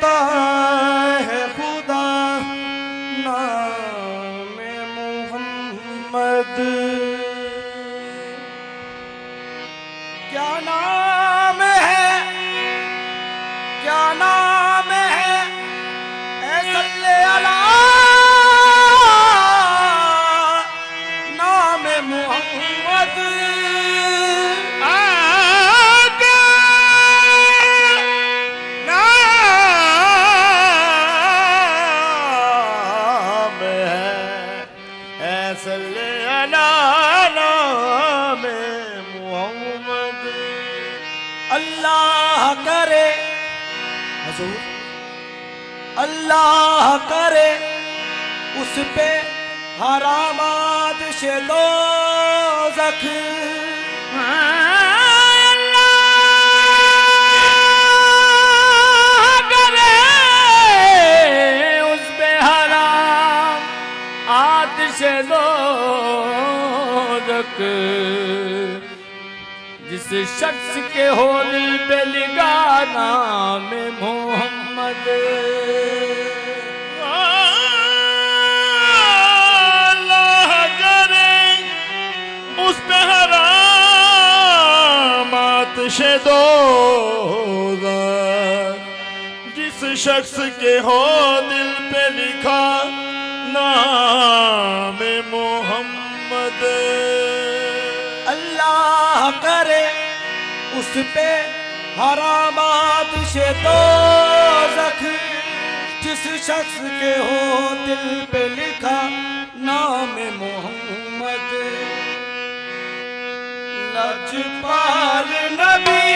कहता है खुदा नाम मोहम्मद। क्या नाम है, क्या नाम है, ऐ सल्ले अला नाम मोहम्मद। अल्लाह करे हुजूर, अल्लाह करे उस पे हरामात से दोज़ख। अल्लाह करे उस पे हराम आतिश दोज़ख। जिस शख्स के हो दिल पे लिखा नाम मोहम्मद। अल्लाह करे उस पे हरामात से दोज़ख। जिस शख्स के हो दिल पे लिखा नाम मोहम्मद। अल्लाह करे उस पे हरामात से दोज़ख। जिस शख्स के हो दिल पे लिखा नाम मोहम्मद। लजपाल नबी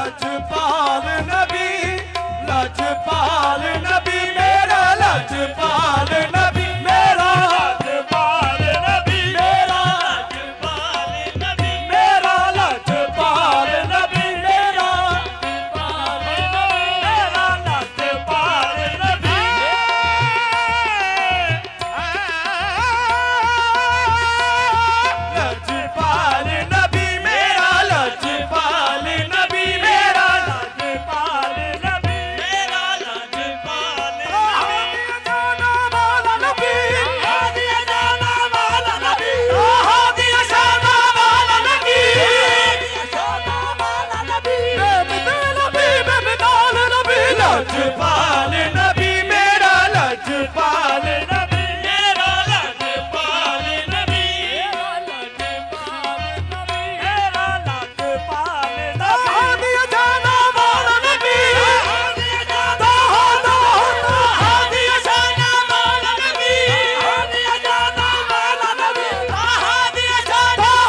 लजपाल नबी, लजपाल नबी मेरा लजपाल नबी मेरा लजपाल नबी मेरा लजपाल नबी मेरा लजपाल नबी मेरा लजपाल नबी लजपाल नबी मेरा लजपाल नबी मेरा लजपाल नबी मेरा लजपाल जाना वाला नबी दिया जाना वाला नबी दिया जाना वाला नबी दिया जाना वाला नबी बेमिसाल नबी लजपाल नबी मेरा लजपाल नबी मेरा लजपाल नबी मेरा लजपाल नबी दिया जाना वाला नबी दिया जाना दिया जाना वाला नबी दिया जाना वाला नबी दिया जाना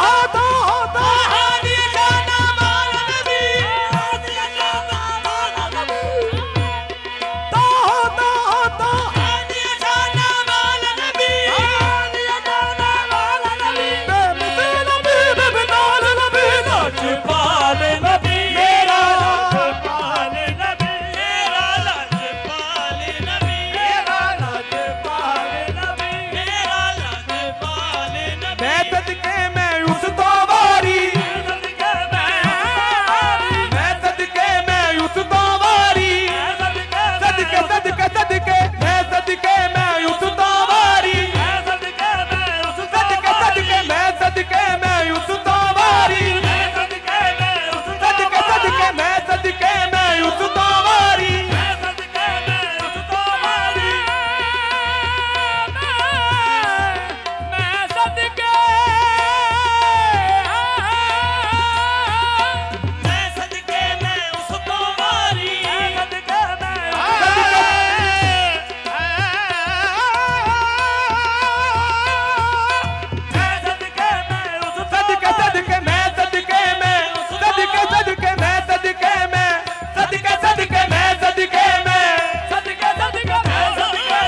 दिया जाना वाला नबी दिया जाना वाला नबी दिया जाना वाला नबी दिया जाना वाला नबी बेमिसाल नबी लजपाल नबी मेरा लजपाल नबी मेरा लजपाल नबी मेरा लजपाल नबी मेरा लजपाल नबी मैं सदके मैं उस तो वारी सदके मैं सदके मैं उस तो वारी सदके सदके सदके मैं सदके मैं उस तो वारी सदके सदके मैं सदके मैं उस तो वारी सदके सदके मैं सदके मैं उस तो वारी मैं सदके मैं सदके मैं उस तो वारी सदके सदके मैं सदके मैं सदके सदके मैं सदके मैं सदके सदके मैं सदके मैं सदके सदके मैं सदके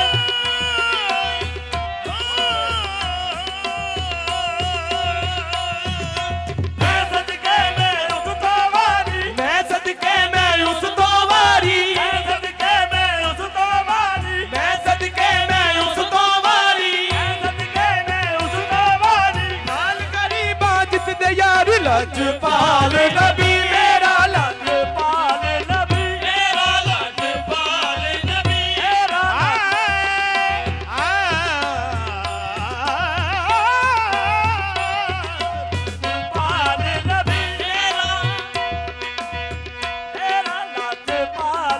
मैं सदके मैं उस तो वारी मैं सदके मैं उस तो वारी मैं सदके मैं उस तो वारी मैं सदके मैं उस तो वारी मैं सदके मैं उस तो वारी नाल गरीबा जिस दे यार लजपाल नबी मेरा लजपाल नबी मेरा लजपाल नबी मेरा लजपाल नबी मेरा लजपाल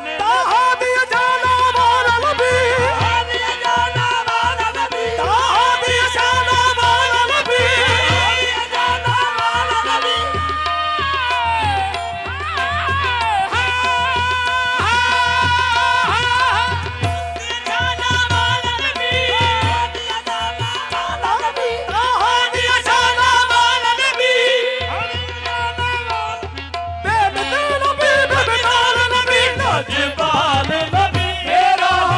दिया जाना वाला नबी दिया जाना वाला नबी दिया जाना वाला नबी दिया जाना वाला नबी लजपाल नबी मेरा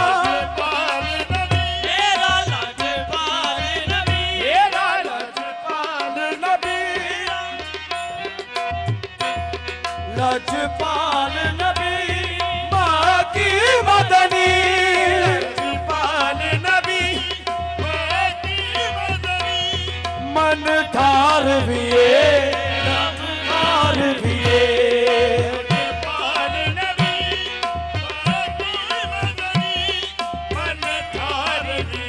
लजपाल नबी मेरा लजपाल नबी मेरा लजपाल नबी लजपाल नबी माँ की मदनी लजपाल नबी माँ की मदनी मन धार विए रब धार विए मन थार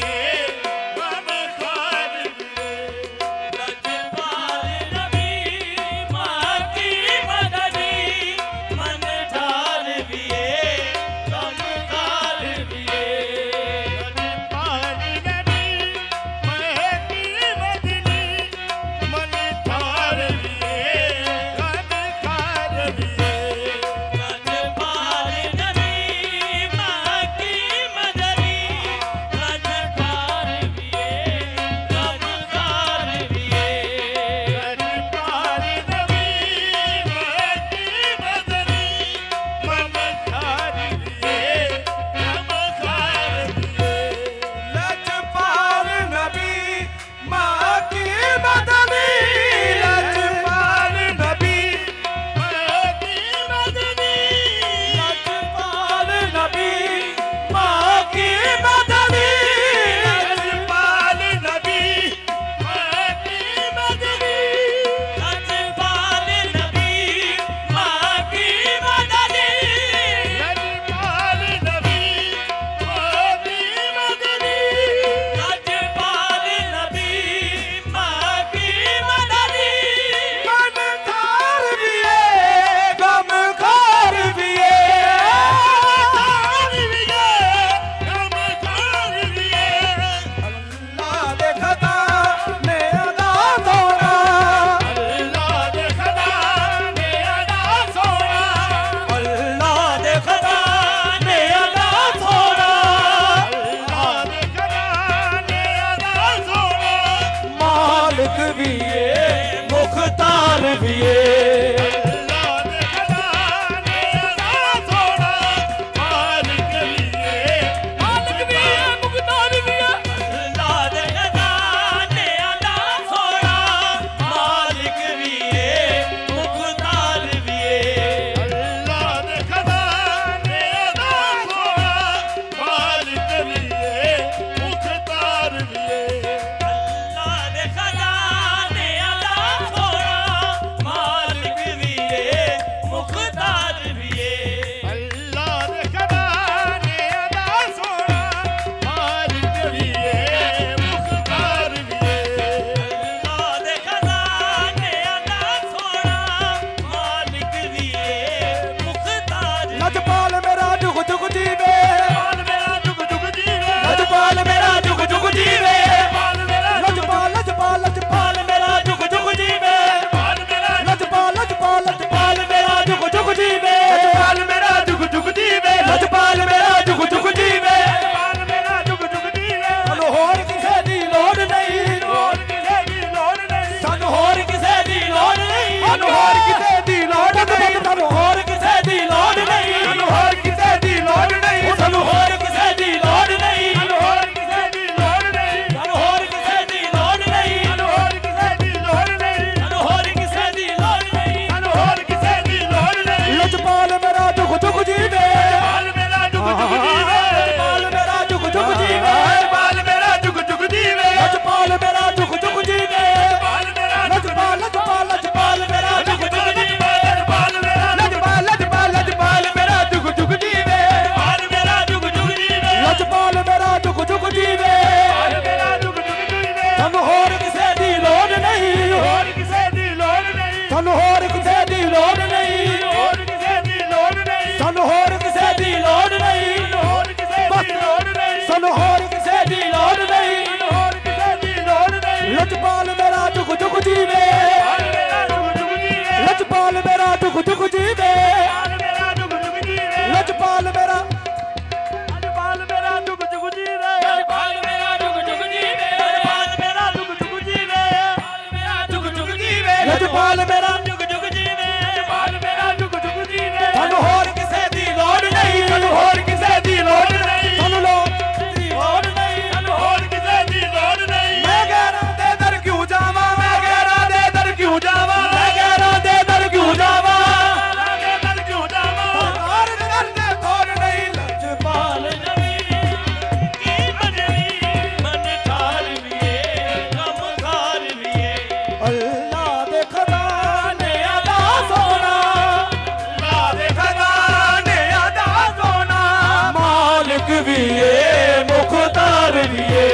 ਵੀ ਏ ਮੁਖਤਾਰ ਵੀ ਏ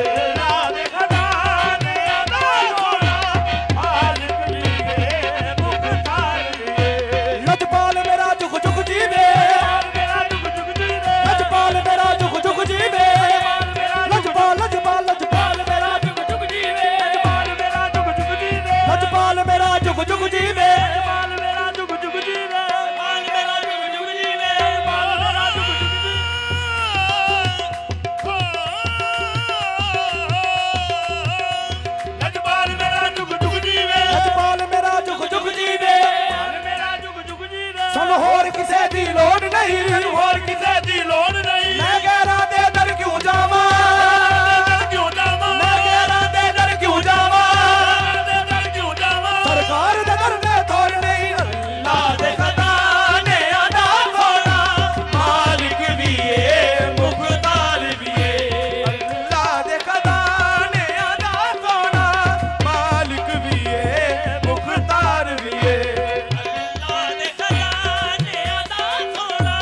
ਅੱਲਾ ਦੇ ਖਜ਼ਾਨਿਆਂ ਦਾ ਸੋਹਣਾ ਮਾਲਿਕ ਵੀ ਏ ਮੁਖਤਾਰ ਵੀ ਏ ਲਜਪਾਲ ਮੇਰਾ ਜੁਗ ਜੁਗ ਜੀਵੇ ਮੇਰਾ ਜੁਗ ਜੁਗ ਜੀਵੇ ਲਜਪਾਲ ਮੇਰਾ ਜੁਗ ਜੁਗ ਜੀਵੇ ਲਜਪਾਲ ਲਜਪਾਲ ਲਜਪਾਲ ਮੇਰਾ ਜੁਗ ਜੁਗ ਜੀਵੇ ਜਮਾਲ ਮੇਰਾ ਜੁਗ ਜੁਗ ਜੀਵੇ ਲਜਪਾਲ ਮੇਰਾ ਜੁਗ ਜੁਗ ਜੀਵੇ ਜਮਾਲ ਮੇਰਾ ਜੁਗ ਜੁਗ ਜੀਵੇ ਜਮਾਲ ਮੇਰਾ ਜੁਗ ਜੁਗ ਜੀਵੇ ਜਮਾਲ ਮੇਰਾ ਜੁਗ ਜੁਗ ਜਮਾਲ ਮੇਰਾ ਜੁਗ ਜੁਗ ਜੀਵੇ ਲਜਪਾਲ ਮੇਰਾ ਜੁਗ ਜੁਗ ਜੀਵੇ ਜਮਾਲ ਮੇਰਾ ਜੁਗ ਜੁਗ ਜੀਵੇ ਸਾਨੂੰ ਹੋਰ ਕਿਸੇ ਦੀ ਲੋੜ ਨਹੀਂ ਹੋਰ ਕਿਸੇ ਦੀ ਲੋੜ ਨਹੀਂ ਮੈਂ ਗੈਰਾਂ ਦੇ ਦਰ ਕਿਉਂ ਜਾਵਾਂ ਕਿਉਂ ਜਾਵਾਂ ਮੈਂ ਗੈਰਾਂ ਦੇ ਦਰ ਕਿਉਂ ਜਾਵਾਂ ਦੇ ਦਰ ਕਿਉਂ ਜਾਵਾਂ ਸਰਕਾਰ ਦੇ ਦਰ ਦੇ ਤੋੜ ਨਹੀਂ ਅੱਲਾ ਦੇ ਖਜ਼ਾਨਿਆਂ ਦਾ ਸੋਹਣਾ ਮਾਲਿਕ ਵੀ ਏ ਮੁਖਤਾਰ ਵੀ ਏ ਅੱਲਾ ਦੇ ਖਜ਼ਾਨਿਆਂ ਦਾ ਸੋਹਣਾ ਮਾਲਿਕ ਵੀ ਏ ਮੁਖਤਾਰ ਵੀ ਏ ਅੱਲਾ ਦੇ ਖਜ਼ਾਨਿਆਂ ਦਾ ਸੋਹਣਾ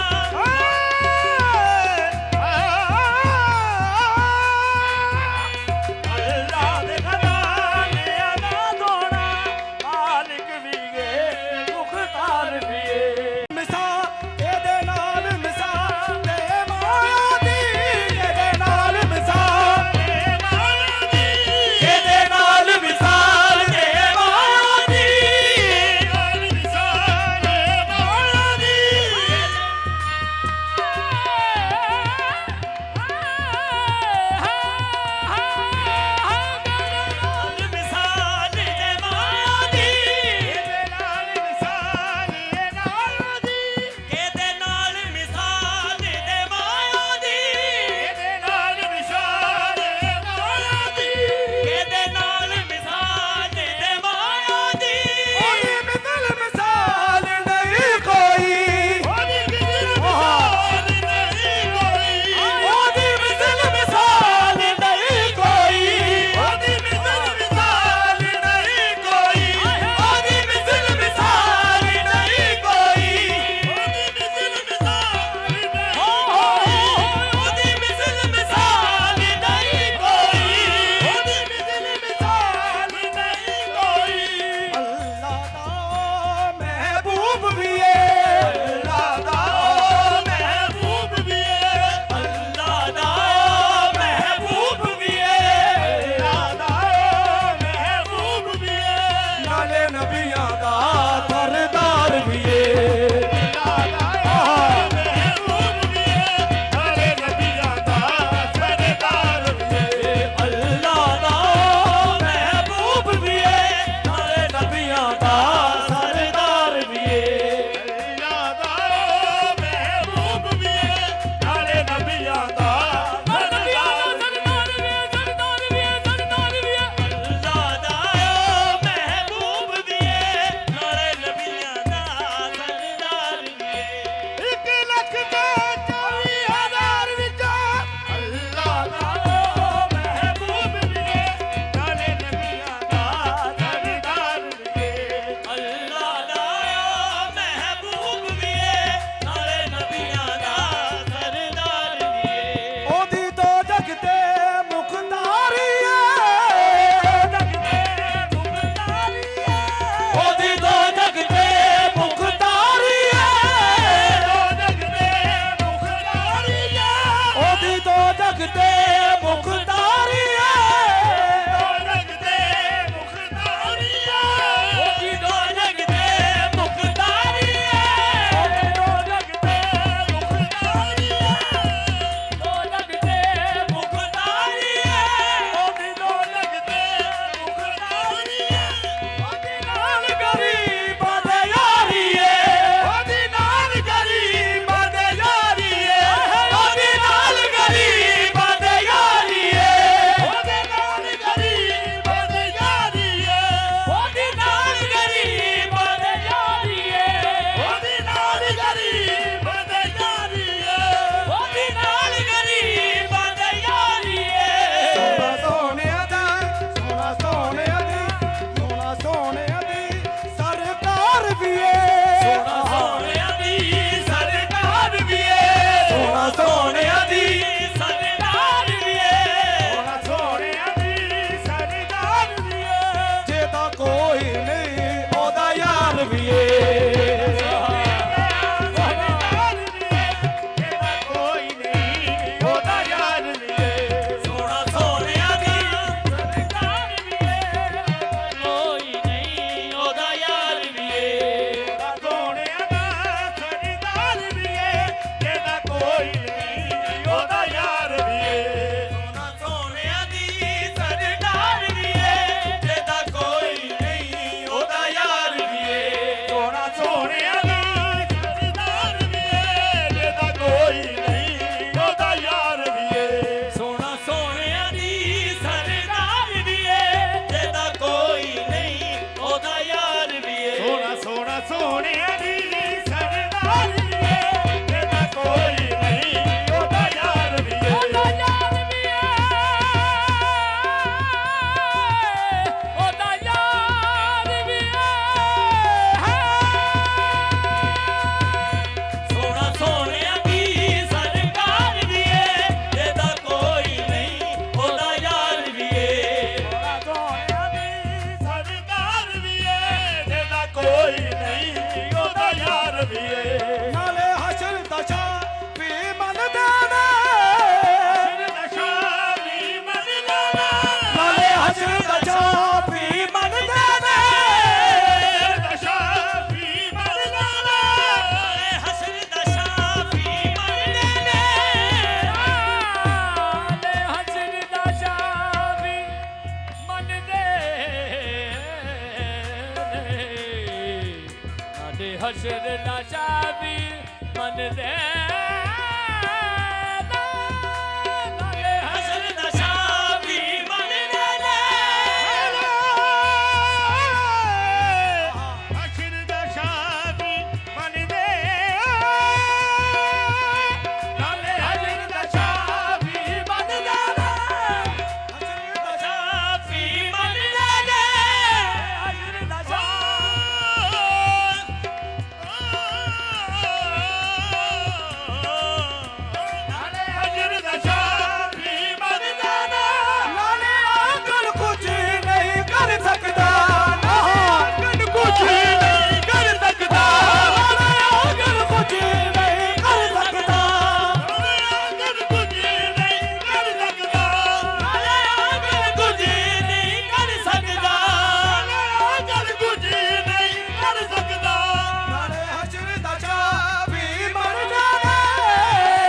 ਮੰਨਦੇ ਨਾਲੇ ਹਸ਼ਰ ਦਾ ਸ਼ਾਫੀ ਮੰਨਦੇ ਨੇ ਹਸ਼ਰ ਦਾ ਸ਼ਾਫੀ ਮੰਨਦੇ ਨਾਲੇ ਹਸ਼ਰ ਦਾ ਸ਼ਾਫੀ ਮੰਨਦੇ ਹਸ਼ਰ ਦਾ ਸ਼ਾਫੀ ਮੰਨਦੇ ਨੇ ਹਸ਼ਰ ਦਾ ਨਾਲੇ ਹਸ਼ਰ ਦਾ ਸ਼ਾਫੀ ਮੰਨਦੇ ਨਾਲੇ ਆਕਲ ਕੁਝ ਨਹੀਂ ਕਰ ਸਕਦਾ ਨਾ ਆਕਲ ਕੁਝ ਨਹੀਂ ਕਰ ਸਕਦਾ ਨਾਲੇ ਆਕਲ ਕੁਝ ਨਹੀਂ ਕਰ ਸਕਦਾ ਅਗਰ ਕੁਝ ਨਹੀਂ ਕਰ ਸਕਦਾ ਨਾਲੇ ਆਕਲ ਕੁਝ ਨਹੀਂ ਕਰ ਸਕਦਾ ਅਗਰ ਕੁਝ ਨਹੀਂ ਕਰ ਸਕਦਾ ਨਾਲੇ ਹਸ਼ਰ ਦਾ ਸ਼ਾਫੀ ਮੰਨਦੇ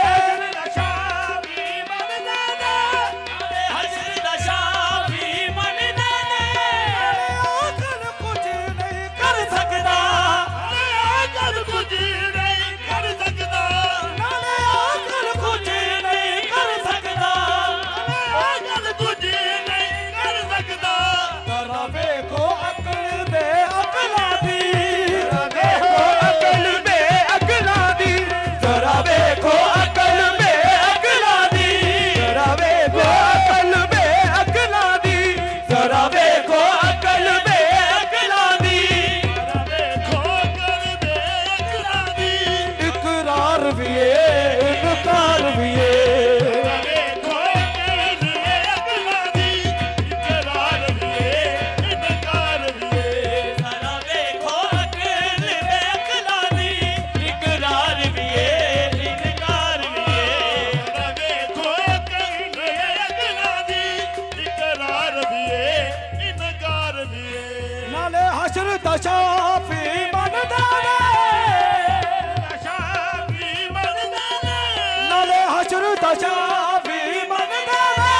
ਹਸ਼ਰ ਦਾ ਸ਼ਾਫੀ ਮੰਨਦੇ ਨਾਲੇ ਹਸ਼ਰ ਦਾ ਸ਼ਾਫੀ ਮੰਨਦੇ ਨਾਲੇ ਆਕਲ ਕੁਝ ਨਹੀਂ ਕਰ ਸਕਦਾ ਅਗਰ ਕੁਝ ਨਹੀਂ ਕਰ ਸਕਦਾ ਨਾਲੇ ਆਕਲ ਕੁਝ ਨਹੀਂ ਕਰ ਸਕਦਾ ਅਗਰ ਕੁਝ ਨਹੀਂ ਕਰ ਸਕਦਾ ਜ਼ਰਾ ਵੇਖੋ ਅਕਲ ਦੇ ਅਕਲਾਂ ਦੀ ਜ਼ਰਾ ਵੇਖੋ ਅਕਲ ਦੇ ਅਕਲਾਂ ਦੀ ਜ਼ਰਾ ਵੇਖੋ ਅਕਲ ਦੇ ਅਕਲਾਂ ਦੀ ਜ਼ਰਾ ਵੇਖੋ ਅਕਲ ਦੇ ਅਕਲਾਂ ਦੀ ਜ਼ਰਾ ਵੇਖੋ ਅਕਲ ਦੇ ਅਕਲਾਂ ਦੀ ਵੇਖੋ ਕਰਦੇ ਅਕਲਾਂ ਦੀ ਇਕਰਾਰ ਵੀ ਏ ਇਨਕਾਰ ਵੀ ਏ ਵੇਖੋ ਕਰਦੇ ਅਕਲਾਂ ਦੀ ਇਕਰਾਰ ਵੀ ਇਨਕਾਰ ਵੀ ਜ਼ਰਾ ਵੇਖੋ ਅਕਲ ਦੇ ਅਕਲਾਂ ਦੀ ਇਕਰਾਰ ਵੀ ਏ ਇਨਕਾਰ ਵੀ ਏ ਵੇਖੋ ਕਰਦੇ ਅਕਲਾਂ ਦੀ ਇਕਰਾਰ ਵੀ ਇਨਕਾਰ ਵੀ ਨਾਲੇ ਹਸ਼ਰ ਦਾ ਸ਼ਾਫੀ ਮੰਨਦਾ ਨੇ ਸ਼ਾਫੀ ਮੰਨਦੇ ਨਾਲੇ ਹਸ਼ਰ ਦਾ ਸ਼ਾਫੀ ਮੰਨਦਾ ਨੇ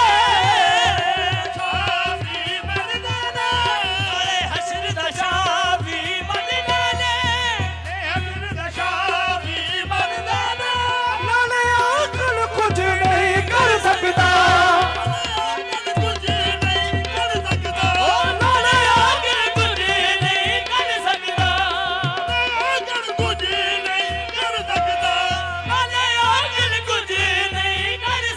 ਸ਼ਾਫੀ ਮੰਨਦੇ ਨਾਲੇ ਹਸ਼ਰ ਦਾ ਸ਼ਾਫੀ ਮੰਨਦਾ ਨੇ ਹਜ਼ਰ ਦਾ ਸ਼ਾਫੀ ਮੰਨਦੇ ਨਾਲੇ ਆਕਲ ਕੁਝ ਨਹੀਂ ਕਰ ਸਕਦਾ ਕੁਝ ਨਹੀਂ ਕਰ ਸਕਦਾ ਨਾਲੇ ਆਕਲ ਕੁਝ ਨਹੀਂ ਕਰ ਸਕਦਾ ਅਗਰ ਕੁਝ ਨਹੀਂ ਕਰ ਸਕਦਾ ਨਾਲੇ ਆਕਲ ਕੁਝ ਨਹੀਂ ਕਰ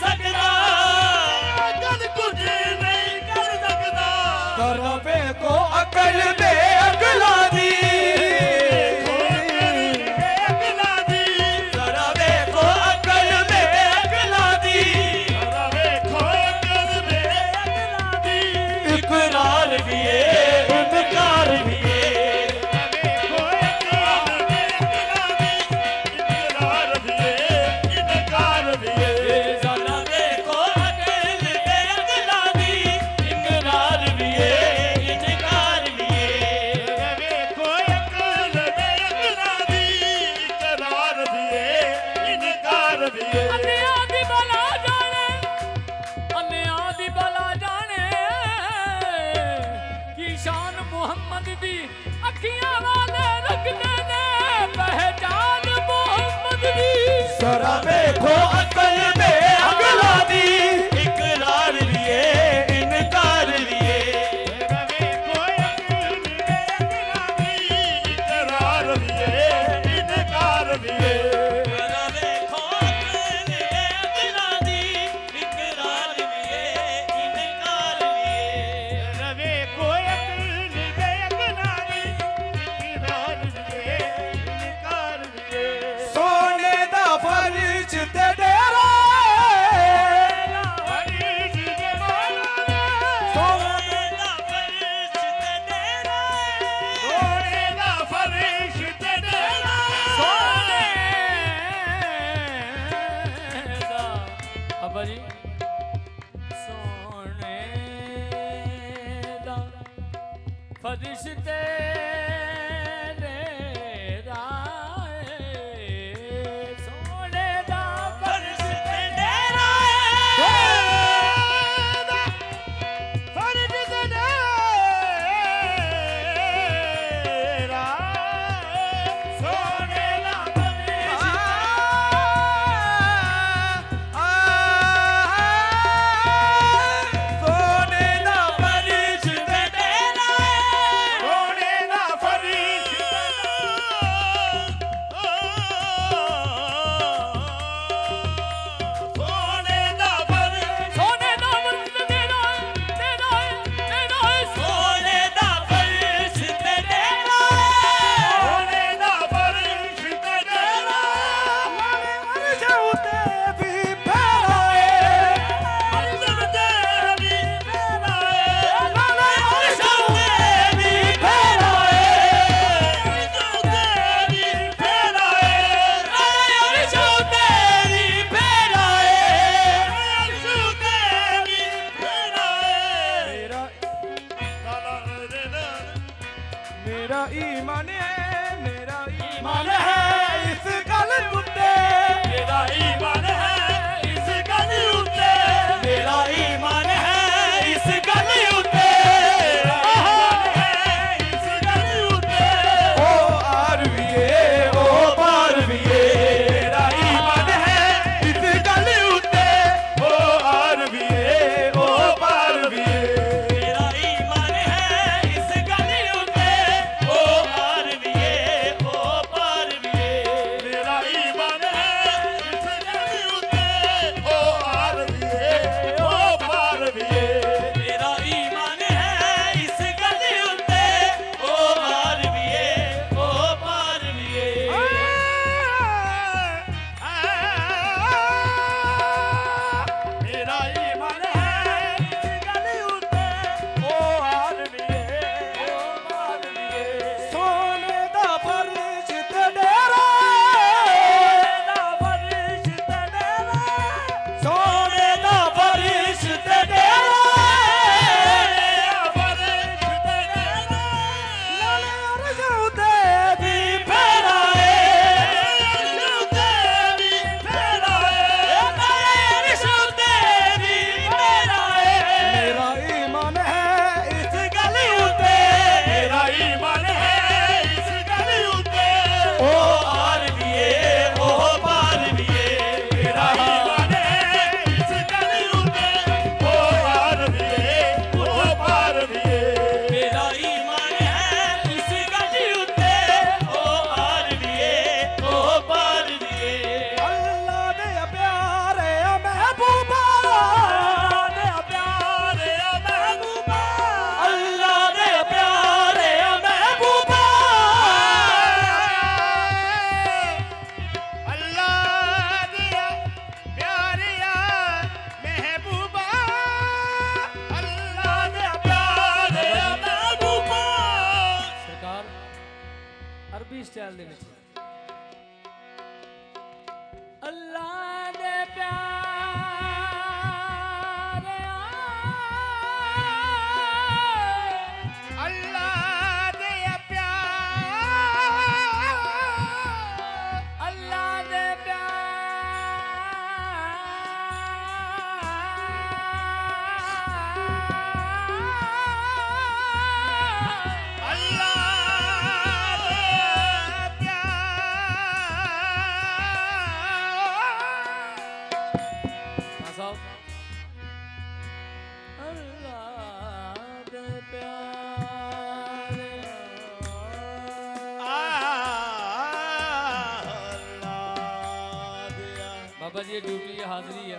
ਬਾਬਾ ਜੀ ਇਹ ਡਿਊਟੀ ਹੈ, ਹਾਜ਼ਰੀ ਆ।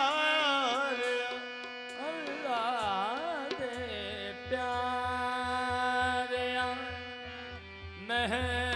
ਪਿਆਰ ਅੱਲਾ ਦੇ ਪਿਆਰਿਆਂ ਮਹਿ